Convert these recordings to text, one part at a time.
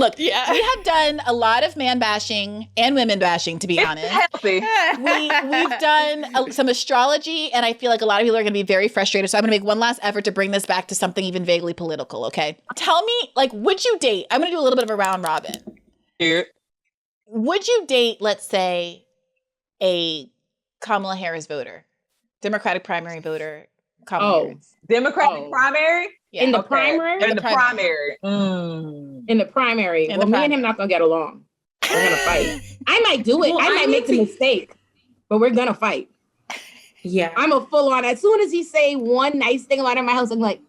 Look, we have done a lot of man bashing and women bashing, to be honest. Healthy. We've done some astrology, and I feel like a lot of people are going to be very frustrated. So I'm going to make one last effort to bring this back to something even vaguely political, okay? Tell me, like, would you date? I'm going to do a little bit of a round robin. Yeah. Would you date, let's say, a Kamala Harris voter, Democratic primary voter, Kamala Harris? Democratic primary? Yeah. In the primary? In the primary. In the primary. Well, me and him not going to get along. We're going to fight. I might do it. I might make the mistake, but we're going to fight. Yeah. I'm a full on. As soon as he say one nice thing about in my house, I'm like,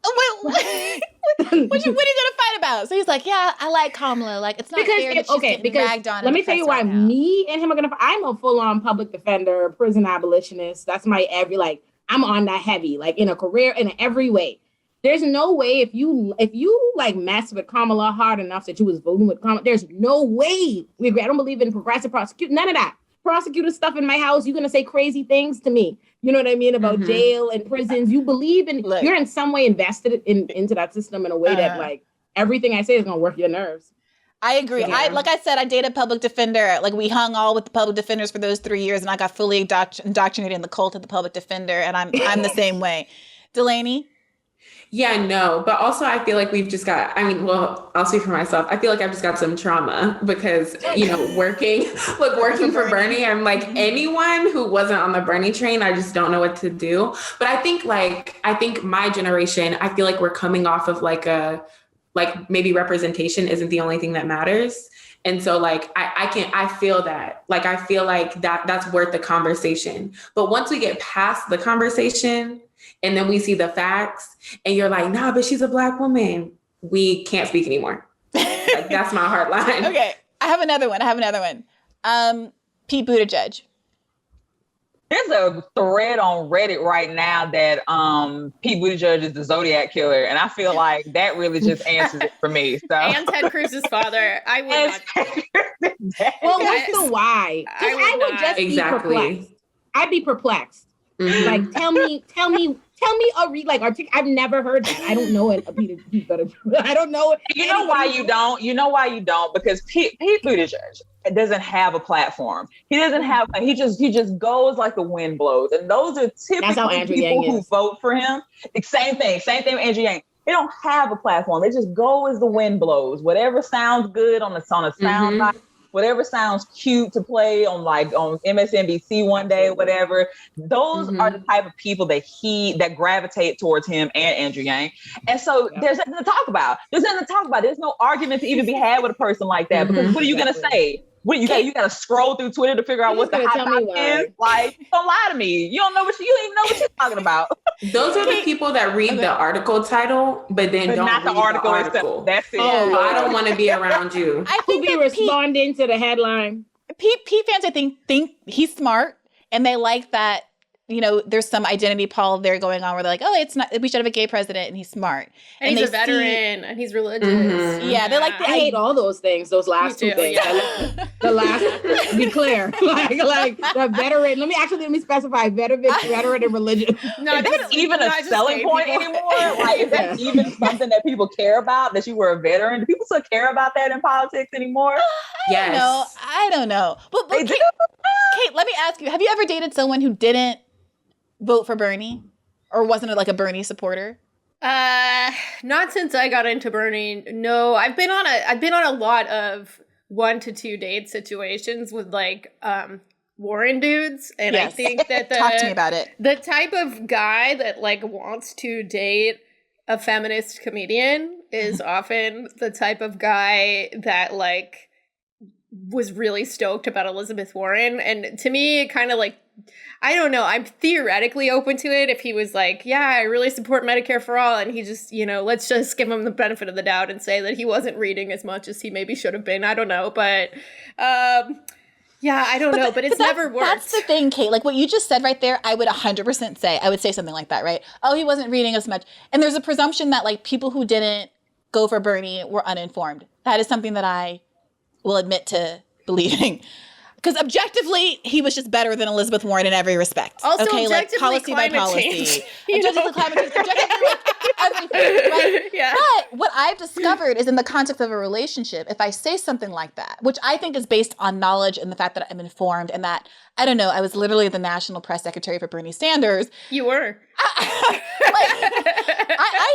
oh, what are you going to fight about? So he's like, yeah, I like Kamala. Like, it's not fair that she's getting ragged on. Let me tell you why me and him are going to fight. I'm a full on public defender, prison abolitionist. That's my I'm on that heavy, like in a career, in every way. There's no way if you like mess with Kamala hard enough that you was voting with Kamala, there's no way we agree. I don't believe in progressive prosecute, none of that. Prosecutor stuff in my house, you're going to say crazy things to me. You know what I mean? About jail and prisons. You believe in, you're in some way invested into that system in a way that like everything I say is going to work your nerves. I agree. Yeah. Like I said, I dated a public defender. Like we hung all with the public defenders for those 3 years, and I got fully indoctrinated in the cult of the public defender. And I'm the same way. Delaney? Yeah, no, but also I feel like we've just got, I'll speak for myself. I feel like I've just got some trauma because, working for Bernie, I'm like anyone who wasn't on the Bernie train, I just don't know what to do. But I think my generation, I feel like we're coming off of maybe representation isn't the only thing that matters. And so I feel that, I feel like that's worth the conversation. But once we get past the conversation, and then we see the facts and you're like, nah, but she's a Black woman. We can't speak anymore. That's my hard line. Okay. I have another one. Pete Buttigieg. There's a thread on Reddit right now that Pete Buttigieg is the Zodiac killer. And I feel like that really just answers it for me. So. And Ted Cruz's father. I would not. Well, what's the why? I would just be perplexed. I'd be perplexed. Mm-hmm. Like, tell me a I've never heard that. I don't know it. I don't know it. You know why you don't? Because Pete Buttigieg doesn't have a platform. He doesn't have, he just goes like the wind blows. And those are typically people who vote for him. Same thing with Andrew Yang. They don't have a platform. They just go as the wind blows. Whatever sounds good on a sound bite, whatever sounds cute to play on MSNBC one day, whatever. Those are the type of people that gravitate towards him and Andrew Yang. And so there's nothing to talk about. There's no argument to even be had with a person like that. Because what are you going to say? What you got to scroll through Twitter to figure out what the hot topic is? Like, don't lie to me. You don't even know what you're talking about. Those are the people that read the article title, but don't not read the article. Itself. That's it. Oh, I don't want to be around you. I think be responding to the headline. Pete fans, I think he's smart, and they like that. There's some identity pol there going on where they're like, oh, it's not. We should have a gay president, and he's smart, and he's a veteran, and he's religious. Yeah, they like. I hate all those things. Those last two things. Yeah. The last, be clear, like the veteran. Let me specify veteran and religion. No, that's even a selling point anymore. Like, is that even something that people care about? That you were a veteran? Do people still care about that in politics anymore? I don't know. But Kate, let me ask you: have you ever dated someone who didn't vote for Bernie, or wasn't it like a Bernie supporter? Not since I got into Bernie. No, I've been on a lot of 1 to 2 date situations with Warren dudes, and I think that talk to me about it. The type of guy that wants to date a feminist comedian is often the type of guy that was really stoked about Elizabeth Warren, and to me, kind of I don't know. I'm theoretically open to it if he was like, yeah, I really support Medicare for all. And he just, let's just give him the benefit of the doubt and say that he wasn't reading as much as he maybe should have been. I don't know. But I don't know. But it's never worked. That's the thing, Kate. Like what you just said right there, I would 100% say, I would say something like that, right? Oh, he wasn't reading as much. And there's a presumption that people who didn't go for Bernie were uninformed. That is something that I will admit to believing. because objectively, he was just better than Elizabeth Warren in every respect. Also, okay, objectively, policy by policy. Change, objectively, climate change. Objectively, everything. Right? Yeah. But what I've discovered is in the context of a relationship, if I say something like that, which I think is based on knowledge and the fact that I'm informed and that, I don't know, I was literally the national press secretary for Bernie Sanders. You were. I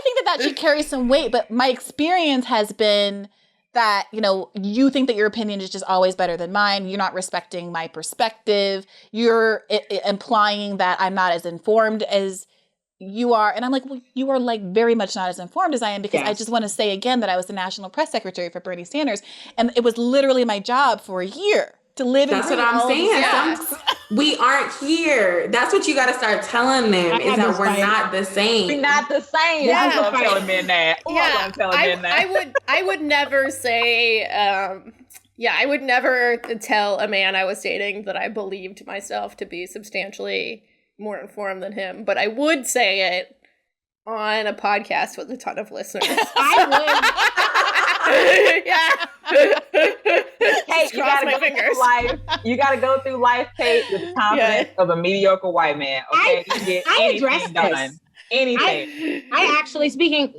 think that should carry some weight, but my experience has been that, you think that your opinion is just always better than mine. You're not respecting my perspective. You're implying that I'm not as informed as you are. And I'm like, well, you are like very much not as informed as I am, because I just want to say again that I was the national press secretary for Bernie Sanders. And it was literally my job for a year to live and breathe. That's what I'm saying. We aren't here. That's what you got to start telling them, is that we're not the same. We're not the same. Yeah. I'm telling men that. I'm telling men that. I would never say, I would never tell a man I was dating that I believed myself to be substantially more informed than him, but I would say it on a podcast with a ton of listeners. Kate, you gotta go through life. You gotta go through life, Kate, with the confidence of a mediocre white man. Okay, you can get anything done. Anything. I actually, speaking,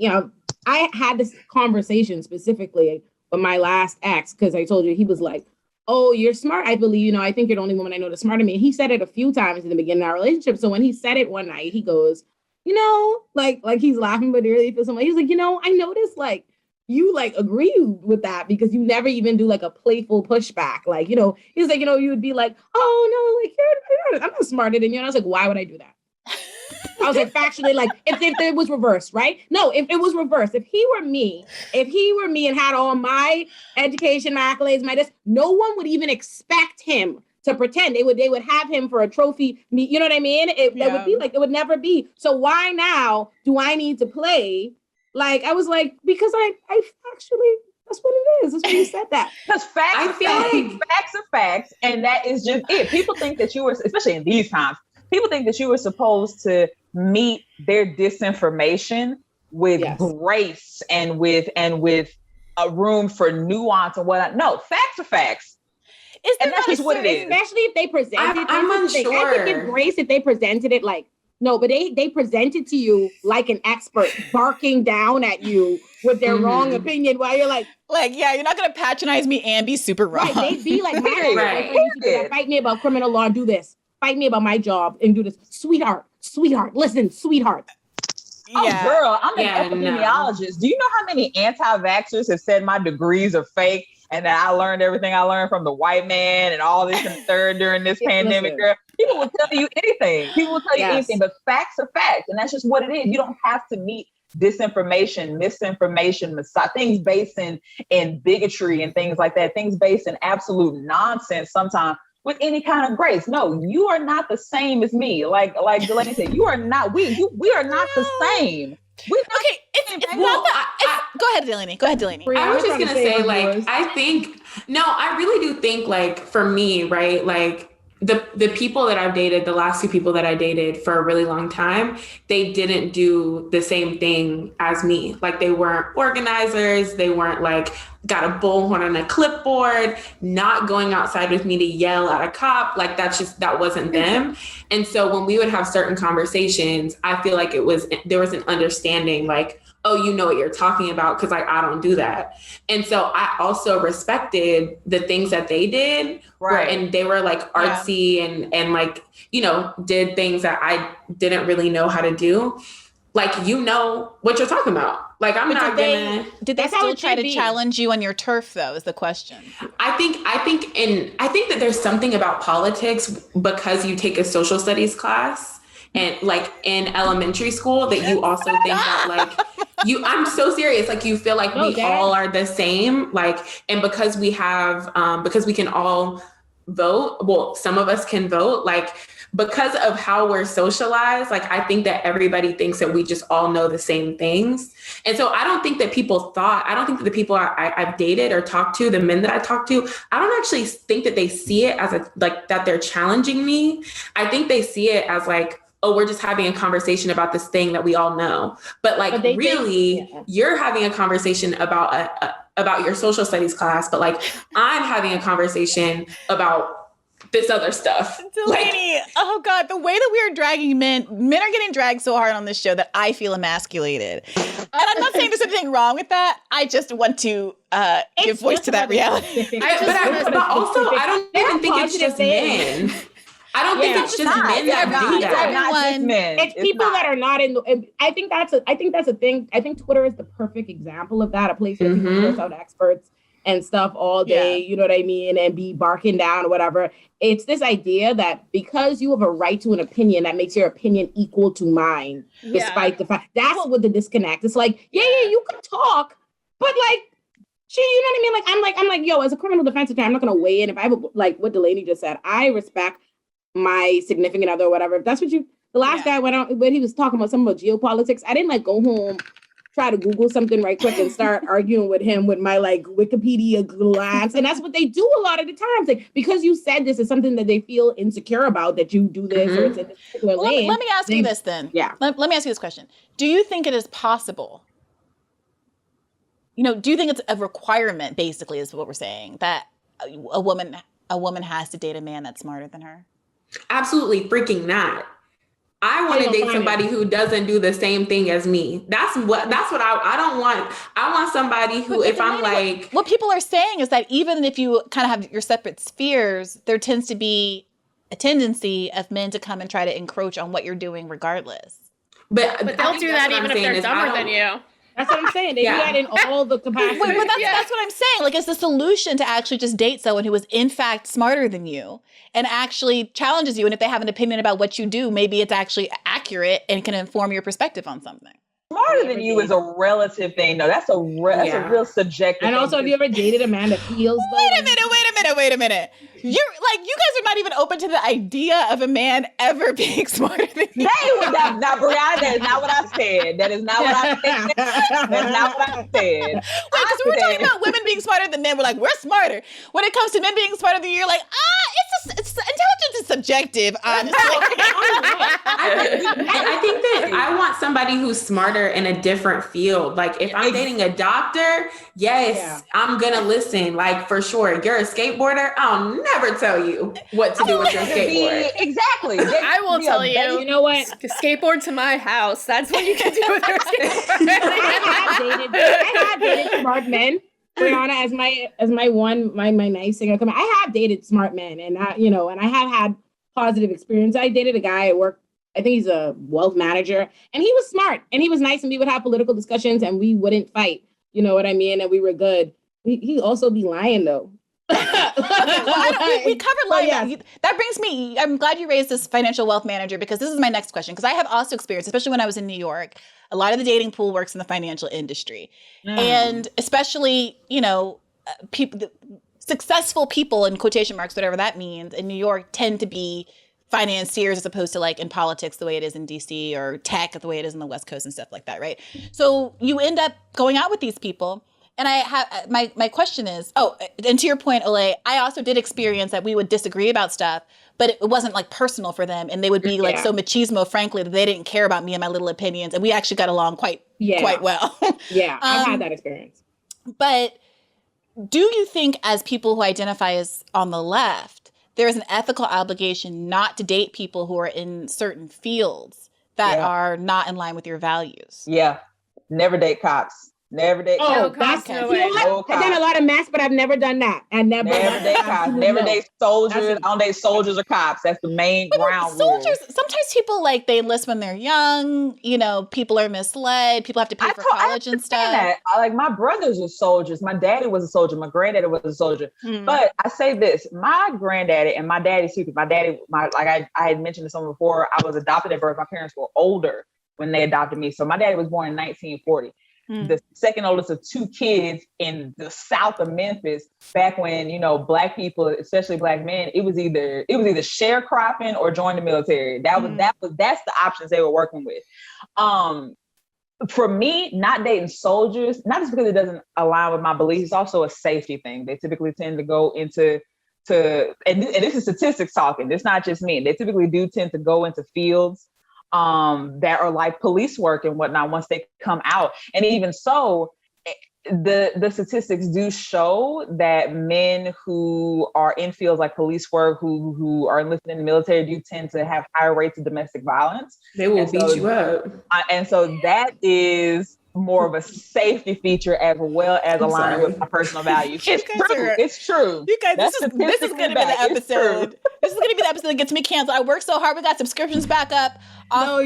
I had this conversation specifically with my last ex, because I told you, he was like, "Oh, you're smart. I believe, I think you're the only woman I know that's smart to me." And he said it a few times in the beginning of our relationship. So when he said it one night, he goes, like he's laughing, but he really feels something. He's like, I noticed you agree with that, because you never even do a playful pushback. He's like, you would be like, "Oh no, I'm not smarter than you." And I was like, why would I do that? I was like, factually, if it was reversed, right? No, if it was reversed, if he were me and had all my education, my accolades, no one would even expect him to pretend. They would have him for a trophy. You know what I mean? It would be it would never be. So why now do I need to play? I was like, because I actually, that's what it is. That's why you said that. Because facts are facts. And that is just it. People think that you were, especially in these times, people think that you were supposed to meet their disinformation with grace and with a room for nuance and whatnot. No, facts are facts. And that's just what it is. Especially if they presented it. I'm unsure. I could give grace if they presented it no, but they present it to you like an expert, barking down at you with their wrong opinion, while you're you're not going to patronize me and be super wrong. Right, they'd be like, fight me about criminal law, do this. Fight me about my job and do this. Sweetheart, listen, sweetheart. Yeah. Oh, girl, I'm an epidemiologist. Do you know how many anti-vaxxers have said my degrees are fake and that I learned everything I learned from the white man and all this and the third during this pandemic? Girl, people will tell you anything. People will tell you anything, but facts are facts. And that's just what it is. You don't have to meet disinformation, misinformation, things based in bigotry and things like that, things based in absolute nonsense sometimes, with any kind of grace. No, you are not the same as me. Like Delaney said, you are not, we are not the same. It's not that. Go ahead, Delaney. I was just going to say, I really do think, for me, right, the people that I've dated, the last two people that I dated for a really long time, they didn't do the same thing as me. They weren't organizers. They weren't got a bullhorn on a clipboard, not going outside with me to yell at a cop. That wasn't them. And so when we would have certain conversations, I feel like there was an understanding, oh, you know what you're talking about, because I don't do that. And so I also respected the things that they did. Right. And they were artsy and did things that I didn't really know how to do. You know what you're talking about. I'm not gonna. Did they still try to challenge you on your turf, though, is the question. I think that there's something about politics, because you take a social studies class and in elementary school, that you also think that I'm so serious. You feel we all are the same. And because we have, because we can all vote, well, some of us can vote, because of how we're socialized, I think that everybody thinks that we just all know the same things. And so I don't think that the people I've dated or talked to, the men that I talked to, I don't actually think that they see it as that they're challenging me. I think they see it as oh, we're just having a conversation about this thing that we all know. But you're having a conversation about your social studies class, but I'm having a conversation about this other stuff. Delaney, oh God, the way that we are dragging men are getting dragged so hard on this show that I feel emasculated. And I'm not saying there's anything wrong with that. I just want to give voice to that reality. But also, I don't even think it's just men. I don't think it's just men that do that. It's people that are not in the. I think that's a thing. I think Twitter is the perfect example of that. A place where people post out experts and stuff all day, you know what I mean, and be barking down or whatever. It's this idea that because you have a right to an opinion, that makes your opinion equal to mine, despite the fact. That's what the disconnect. It's like, you can talk, but like, you know what I mean? Like, I'm like, yo, as a criminal defense attorney, I'm not gonna weigh in. If I have like what Delaney just said, I respect my significant other or whatever. If that's what the last guy went on when he was talking about something about geopolitics, I didn't like go home, try to Google something right quick and start arguing with him with my like Wikipedia glance. And that's what they do a lot of the times. Like, because you said this is something that they feel insecure about, that you do this or it's in this particular lane. Let me ask you this then. Yeah. Let me ask you this question. Do you think it is possible? Do you think it's a requirement, basically, is what we're saying, that a woman has to date a man that's smarter than her? Absolutely freaking not. I want to date somebody who doesn't do the same thing as me. That's what I don't want. I want somebody who, if I'm like... What people are saying is that even if you kind of have your separate spheres, there tends to be a tendency of men to come and try to encroach on what you're doing regardless. But they'll do that even if they're dumber than you. That's what I'm saying. They do that in all the capacities. But that's what I'm saying. Like, it's the solution to actually just date someone who is in fact smarter than you and actually challenges you. And if they have an opinion about what you do, maybe it's actually accurate and can inform your perspective on something. Smarter than you is a relative thing, though. That's a real subjective and thing. also, have you ever dated a man that feels Wait a minute. You guys are not even open to the idea of a man ever being smarter than you. Now, Briahna, that is not what I said. That is not what I said. That's not what I said. Wait, because we were talking about women being smarter than men. We're like, we're smarter. When it comes to men being smarter than you, you're like, it's intelligence is subjective, honestly. I think that I want somebody who's smarter in a different field. Like, if I'm dating a doctor, I'm gonna listen. Like, for sure. You're a skateboarder, I'll never tell you what to do with your skateboard. Exactly. I will tell you. You know what? Skateboard to my house. That's what you can do with your skateboard. I have dated smart men. Briahna, as my nice singer. I have dated smart men, and I have had positive experience. I dated a guy at work. I think he's a wealth manager, and he was smart and he was nice, and we would have political discussions and we wouldn't fight. You know what I mean? And we were good. He also be lying though. We covered lying. That brings me, I'm glad you raised this financial wealth manager, because this is my next question. Because I have also experienced, especially when I was in New York, a lot of the dating pool works in the financial industry. And especially, successful people, in quotation marks, whatever that means, in New York tend to be financiers as opposed to like in politics the way it is in DC, or tech the way it is in the West Coast and stuff like that, right? So you end up going out with these people. And I have my question is, and to your point, Olay, I also did experience that we would disagree about stuff, but it wasn't like personal for them, and they would be like so machismo, frankly, that they didn't care about me and my little opinions, and we actually got along quite well. I've had that experience. But do you think, as people who identify as on the left, there is an ethical obligation not to date people who are in certain fields that are not in line with your values? Yeah, never date cops. Never date cops. That's no way. I've done a lot of mess, but I've never done that. Never date cops. Never date soldiers. I don't date soldiers or cops. That's the main ground rule. Sometimes people they enlist when they're young. People are misled. People have to pay for college and stuff. That. My brothers were soldiers. My daddy was a soldier. My granddaddy was a soldier. But I say this: my granddaddy and my daddy too. I had mentioned to someone before. I was adopted at birth. My parents were older when they adopted me. So my daddy was born in 1940. The second oldest of two kids in the south of Memphis, back when, Black people, especially Black men, it was either sharecropping or join the military. That's the options they were working with. For me, not dating soldiers, not just because it doesn't align with my beliefs, it's also a safety thing. They typically tend to go into and this is statistics talking. It's not just me. They typically do tend to go into fields that are like police work and whatnot once they come out. And even so, the statistics do show that men who are in fields like police work, who are enlisted in the military, do tend to have higher rates of domestic violence. They will beat you up. And so that is more of a safety feature as well as aligning with my personal values. It's true. It's true. You guys, this is going to be the episode. This is going to be the episode that gets me canceled. I worked so hard. We got subscriptions back up. I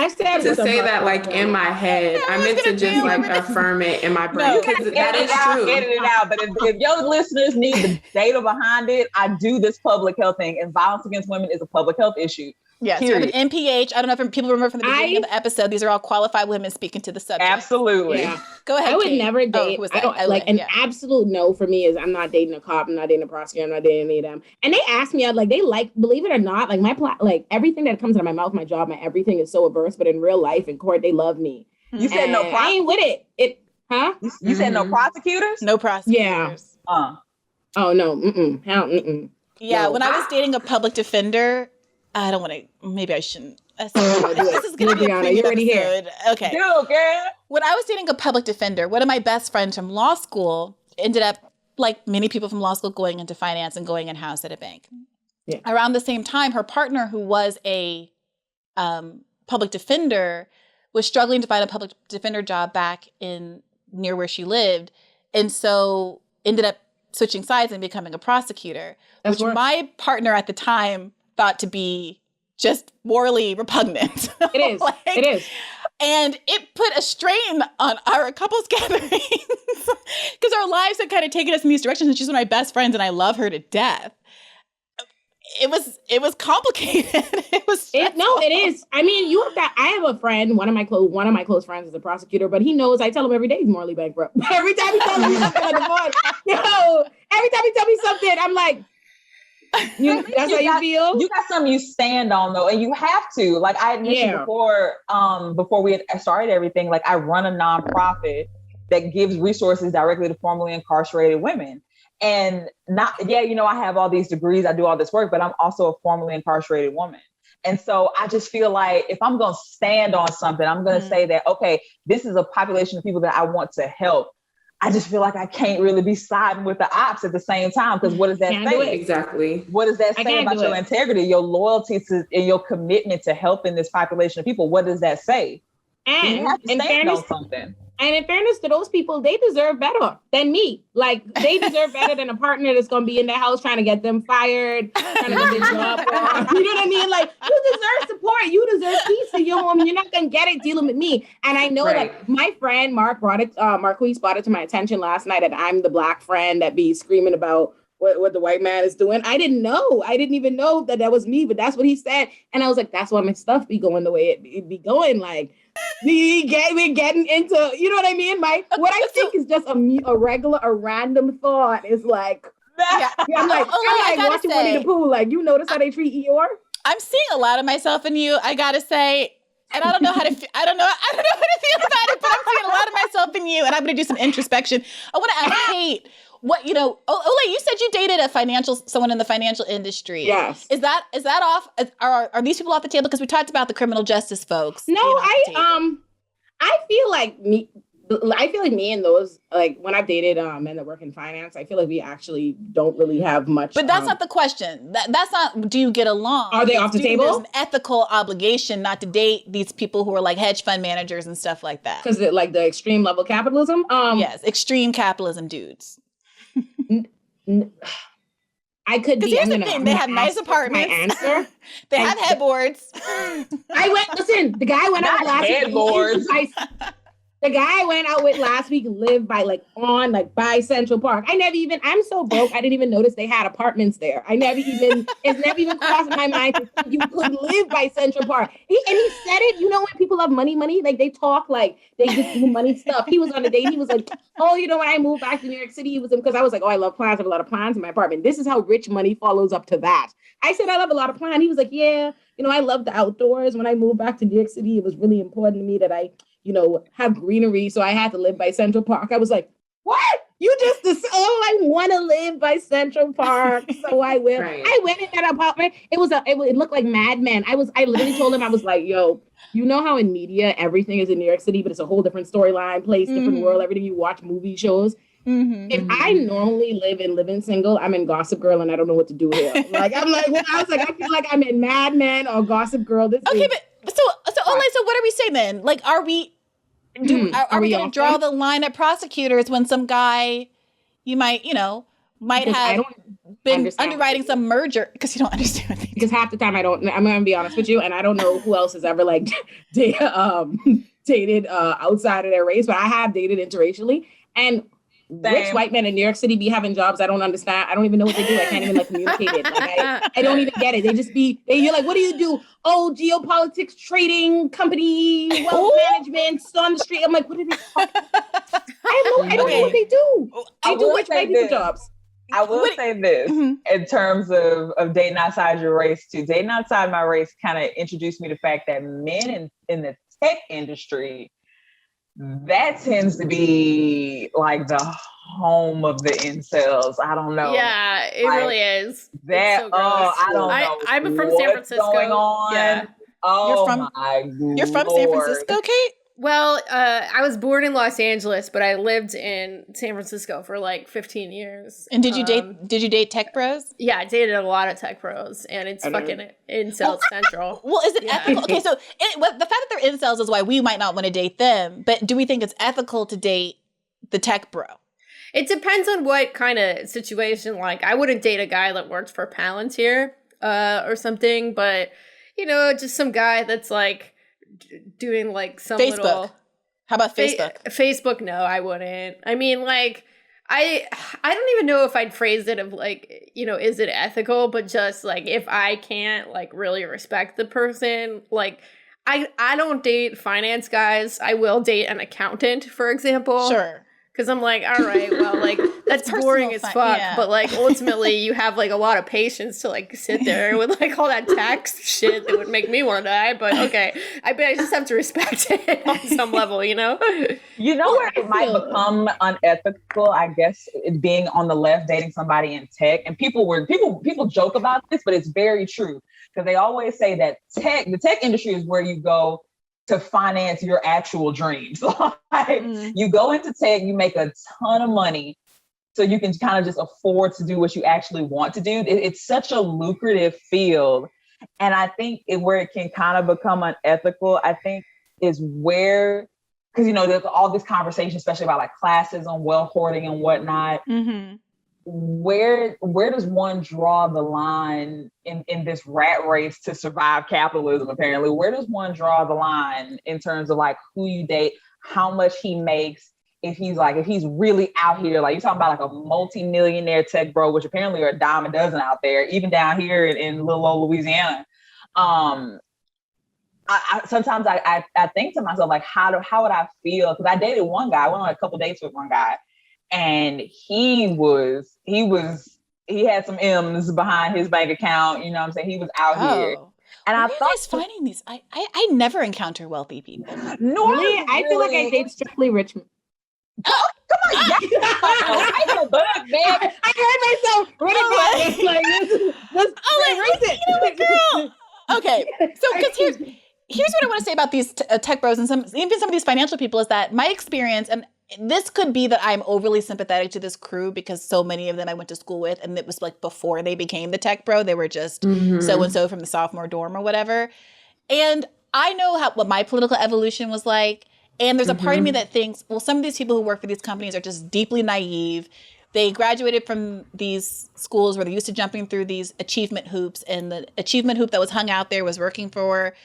said to say that like in my head. I meant to just like affirm it in my brain because that is true. Edit it out. But if your listeners need the data behind it, I do this public health thing, and violence against women is a public health issue. Yes, we have an NPH. I don't know if people remember from the beginning of the episode. These are all qualified women speaking to the subject. Absolutely. Yeah. Go ahead. I would Kate. never date. An absolute no for me is I'm not dating a cop. I'm not dating a prosecutor. I'm not dating any of them. And they asked me, believe it or not, like everything that comes out of my mouth, my job, my everything is so averse. But in real life, in court, they love me. You said no prosecutors? I ain't with it. You said no prosecutors? No prosecutors. Yeah. Oh no. Yeah. No. When I was dating a public defender, I don't want to. Maybe I shouldn't. This is going to be Briahna, you're already here. Okay. Okay. When I was dating a public defender, one of my best friends from law school ended up, like many people from law school, going into finance and going in-house at a bank. Yeah. Around the same time, her partner, who was a public defender, was struggling to find a public defender job back in near where she lived, and so ended up switching sides and becoming a prosecutor, which my partner at the time thought to be just morally repugnant. It is. It is. And it put a strain on our couples gatherings because our lives had kind of taken us in these directions, and she's one of my best friends and I love her to death. It was complicated. It is. I mean, you have that. I have a friend, one of my close friends is a prosecutor, but he knows I tell him every day he's morally bankrupt. Every time he tells me something on the phone, every time he tells me something, I'm like, that's how you feel? You got something you stand on though, and you have to. Like I mentioned before we had started everything, like I run a nonprofit that gives resources directly to formerly incarcerated women. And I have all these degrees, I do all this work, but I'm also a formerly incarcerated woman. And so I just feel like if I'm going to stand on something, I'm going to say that, okay, this is a population of people that I want to help. I just feel like I can't really be siding with the ops at the same time, because what does that say? Exactly. What does that say about your integrity, your loyalty to, and your commitment to helping this population of people? What does that say? And you have to stand on something. And in fairness to those people, they deserve better than me. Like, they deserve better than a partner that's going to be in their house trying to get them fired, trying to get their job off. You know what I mean? Like, you deserve support. You deserve peace in your home. You're not going to get it dealing with me. And I know that my friend Marquise brought it to my attention last night that I'm the Black friend that be screaming about what the white man is doing. I didn't know. I didn't even know that was me, but that's what he said. And I was like, that's why my stuff be going the way it be going. Like, we're getting into, you know what I mean? What I think is just a random thought is like, I'm like watching Winnie the Pooh. Like, you notice how they treat Eeyore? I'm seeing a lot of myself in you, I gotta say. And I don't know how to feel about it, but I'm seeing a lot of myself in you, and I'm gonna do some introspection. I want to ask Kate, Ole, you said you dated someone in the financial industry. Yes. Is that off? Are these people off the table? Because we talked about the criminal justice folks. No, I feel like me and those, like, when I've dated men that work in finance, I feel like we actually don't really have much. But that's not the question. That's not, do you get along? Are they off the table? There's an ethical obligation not to date these people who are like hedge fund managers and stuff like that. Because like the extreme level capitalism? Yes, extreme capitalism dudes. I could be. Here's the thing: they have nice apartments. My answer. They have headboards. The guy went out last week. The guy I went out with last week lived by Central Park. I'm so broke, I didn't even notice they had apartments there. It's never even crossed my mind that you could live by Central Park. He said it, you know, when people have money, like they talk like they just do money stuff. He was on a date, he was like, oh, you know, when I moved back to New York City, because I was like, oh, I love plants, I have a lot of plants in my apartment. This is how rich money follows up to that. I said, I love a lot of plants. He was like, yeah, you know, I love the outdoors. When I moved back to New York City, it was really important to me that I have greenery. So I had to live by Central Park. I was like, what? You just, I want to live by Central Park, so I will. Right. I went in that apartment. It looked like Mad Men. I literally told him, I was like, yo, you know how in media, everything is in New York City, but it's a whole different storyline, place, different world, everything you watch, movie shows. If I normally live in Living Single, I'm in Gossip Girl and I don't know what to do here. Like, I feel like I'm in Mad Men or Gossip Girl. But so Olay, so what are we saying then? Like, are we going to draw the line at prosecutors when some guy you might have been underwriting some merger because you don't understand what they do. Because half the time I'm going to be honest with you, and I don't know who else has ever like dated outside of their race, but I have dated interracially, and rich white men in New York City be having jobs I don't understand. I don't even know what they do. I can't even like communicate it. Like I don't even get it. They just you're like, what do you do? Oh, geopolitics, trading, company, wealth management, on the street. I'm like, what are they talking about? I don't know what they do. They do rich white people jobs. I will say this in terms of dating outside your race too. Dating outside my race kind of introduced me to the fact that men in the tech industry, that tends to be like the home of the incels. I don't know. Yeah, it really is. That so I don't know. I'm from San Francisco. Going on? Yeah. Oh, you're from San Francisco, Kate? Well, I was born in Los Angeles, but I lived in San Francisco for like 15 years. And did you date tech bros? Yeah, I dated a lot of tech bros, and it's fucking incel central. Well, is it ethical? Okay, so the fact that they're incels is why we might not want to date them. But do we think it's ethical to date the tech bro? It depends on what kind of situation. Like, I wouldn't date a guy that works for Palantir or something, but just some guy that's like doing like some Facebook. Little How about Facebook? Facebook, no, I wouldn't. I mean, like, I don't even know if I'd phrase it of like, is it ethical? But just like, if I can't like really respect the person, like, I don't date finance guys. I will date an accountant, for example. Sure. Because I'm like, all right, well, like, that's boring as fuck. Yeah. But, like, ultimately, you have, like, a lot of patience to, like, sit there with, like, all that tax shit that would make me want to die. But, okay, I just have to respect it on some level, You know where it might become unethical, I guess, being on the left, dating somebody in tech. And people joke about this, but it's very true. Because they always say that the tech industry is where you go to finance your actual dreams. You go into tech, you make a ton of money, so you can kind of just afford to do what you actually want to do. It's such a lucrative field. And I think where it can kind of become unethical, I think, is where, because, there's all this conversation, especially about like classism, wealth hoarding and whatnot. Mm-hmm. Where does one draw the line in this rat race to survive capitalism, apparently? Where does one draw the line in terms of like who you date, how much he makes, if he's really out here, like you're talking about like a multi-millionaire tech bro, which apparently are a dime a dozen out there, even down here in little old Louisiana. Sometimes I think to myself, like, how would I feel? Because I dated one guy, I went on a couple dates with one guy, and he had some M's behind his bank account. You know what I'm saying? He was out here. And I thought finding these. I never encounter wealthy people. Normally, I feel like I date strictly rich. Oh, come on. I heard myself running back. Girl. Okay. So, because here's what I want to say about these tech bros and even some of these financial people is that my experience, and this could be that I'm overly sympathetic to this crew because so many of them I went to school with, and it was like before they became the tech bro, they were just so-and-so from the sophomore dorm or whatever. And I know what my political evolution was like. And there's a part of me that thinks, well, some of these people who work for these companies are just deeply naive. They graduated from these schools where they're used to jumping through these achievement hoops. And the achievement hoop that was hung out there was working for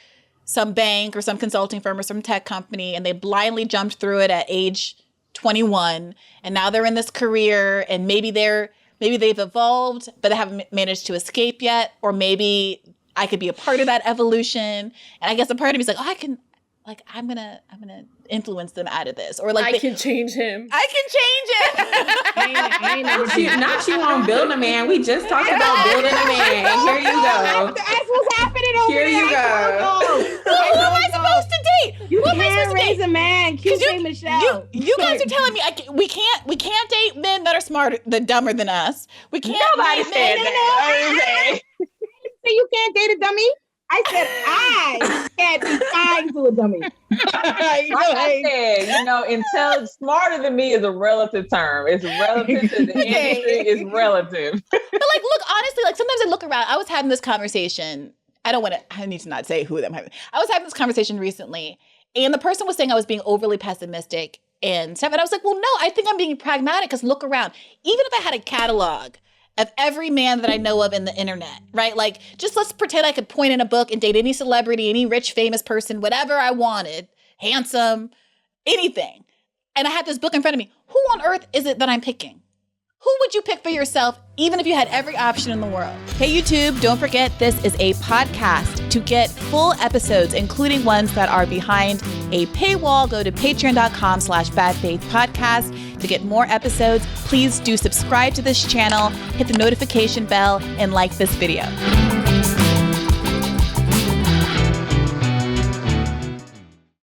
some bank or some consulting firm or some tech company. And they blindly jumped through it at age 21. And now they're in this career, and maybe they've evolved, but they haven't managed to escape yet. Or maybe I could be a part of that evolution. And I guess a part of me is like, oh, I'm gonna influence them out of this, or like I can change him. I can change him. Not you won't build a man. We just talked about building a man. Here you go. That's what's happening over Here you go. Who am I supposed to date? You can't raise a man. QK Michelle. You guys are telling me we can't date men that are smarter, that dumber than us. We can't. Nobody said that. You can't date a dummy. I said I can't be kind to a dummy. I said, smarter than me is a relative term. It's relative to the industry. It's relative. But like, look, honestly, like sometimes I look around. I was having this conversation. I need to not say who I'm having. I was having this conversation recently, and the person was saying I was being overly pessimistic and stuff. And I was like, well, no, I think I'm being pragmatic because look around. Even if I had a catalog of every man that I know of in the internet, right? Like, just let's pretend I could point in a book and date any celebrity, any rich, famous person, whatever I wanted, handsome, anything. And I had this book in front of me. Who on earth is it that I'm picking? Who would you pick for yourself, even if you had every option in the world? Hey, YouTube, don't forget this is a podcast. To get full episodes, including ones that are behind a paywall, go to patreon.com/badfaithpodcast. To get more episodes, please do subscribe to this channel, hit the notification bell, and like this video.